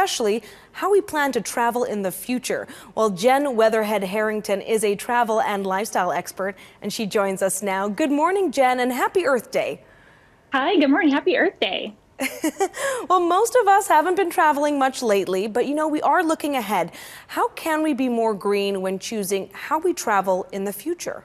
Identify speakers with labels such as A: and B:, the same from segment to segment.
A: especially how we plan to travel in the future. Well, Jen Weatherhead Harrington is a travel and lifestyle expert, and she joins us now. Good morning, Jen, and happy Earth Day.
B: Hi, good morning. Happy Earth Day.
A: Well, most of us haven't been traveling much lately, but we are looking ahead. How can we be more green when choosing how we travel in the future?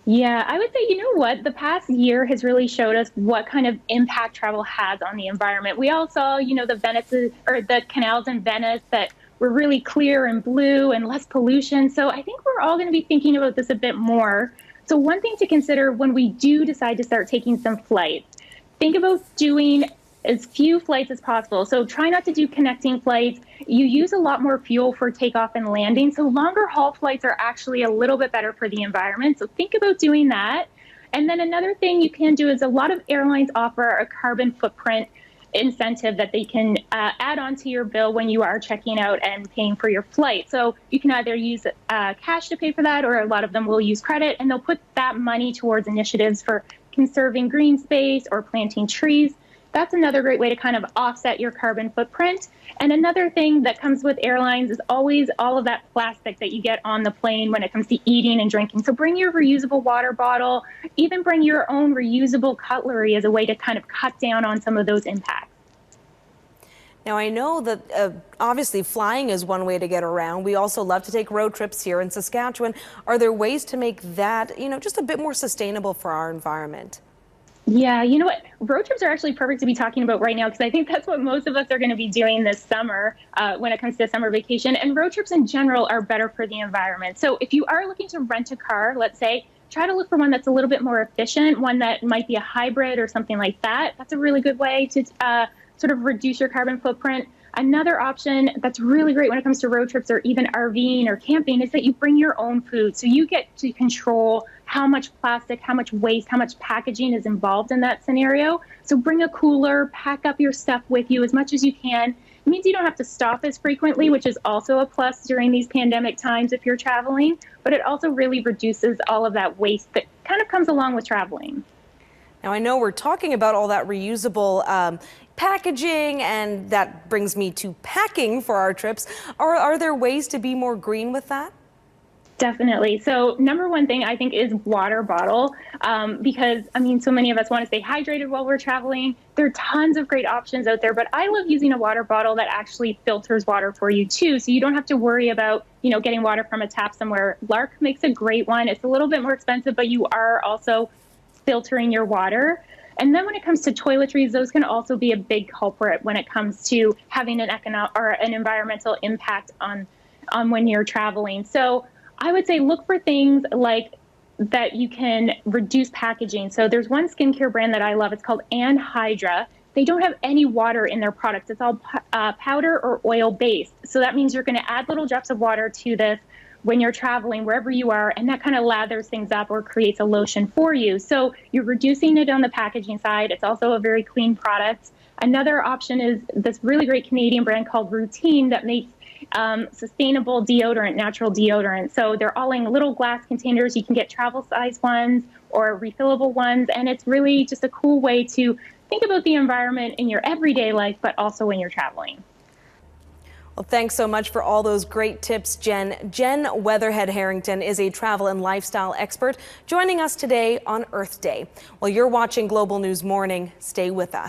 B: Yeah, I would say, you know what? The past year has really showed us what kind of impact travel has on the environment. We all saw, the Venice or the canals in Venice that were really clear and blue and less pollution. So I think we're all going to be thinking about this a bit more. So one thing to consider when we do decide to start taking some flights, think about doing as few flights as possible. So try not to do connecting flights. You use a lot more fuel for takeoff and landing. So longer haul flights are actually a little bit better for the environment. So think about doing that. And then another thing you can do is a lot of airlines offer a carbon footprint incentive that they can add onto your bill when you are checking out and paying for your flight. So you can either use cash to pay for that, or a lot of them will use credit, and they'll put that money towards initiatives for conserving green space or planting trees. That's another great way to kind of offset your carbon footprint. And another thing that comes with airlines is always all of that plastic that you get on the plane when it comes to eating and drinking. So bring your reusable water bottle, even bring your own reusable cutlery as a way to kind of cut down on some of those impacts.
A: Now, I know that obviously flying is one way to get around. We also love to take road trips here in Saskatchewan. Are there ways to make that, just a bit more sustainable for our environment?
B: Yeah, you know what? Road trips are actually perfect to be talking about right now, because I think that's what most of us are going to be doing this summer when it comes to summer vacation. And road trips in general are better for the environment. So if you are looking to rent a car, let's say, try to look for one that's a little bit more efficient, one that might be a hybrid or something like that. That's a really good way to sort of reduce your carbon footprint. Another option that's really great when it comes to road trips or even RVing or camping is that you bring your own food. So you get to control how much plastic, how much waste, how much packaging is involved in that scenario. So bring a cooler, pack up your stuff with you as much as you can. It means you don't have to stop as frequently, which is also a plus during these pandemic times if you're traveling, but it also really reduces all of that waste that kind of comes along with traveling.
A: Now, I know we're talking about all that reusable packaging, and that brings me to packing for our trips. Are there ways to be more green with that?
B: Definitely. So number one thing I think is water bottle, because so many of us want to stay hydrated while we're traveling. There are tons of great options out there, but I love using a water bottle that actually filters water for you too. So you don't have to worry about, getting water from a tap somewhere. Lark makes a great one. It's a little bit more expensive, but you are also filtering your water. And then when it comes to toiletries, those can also be a big culprit when it comes to having an economic or an environmental impact on when you're traveling. So I would say look for things like that you can reduce packaging. So there's one skincare brand that I love. It's called Anhydra. They don't have any water in their products. It's all powder or oil based. So that means you're going to add little drops of water to this when you're traveling, wherever you are, and that kind of lathers things up or creates a lotion for you. So you're reducing it on the packaging side. It's also a very clean product. Another option is this really great Canadian brand called Routine that makes sustainable deodorant, natural deodorant. So they're all in little glass containers. You can get travel size ones or refillable ones. And it's really just a cool way to think about the environment in your everyday life, but also when you're traveling.
A: Well, thanks so much for all those great tips, Jen. Jen Weatherhead Harrington is a travel and lifestyle expert joining us today on Earth Day. While you're watching Global News Morning, stay with us.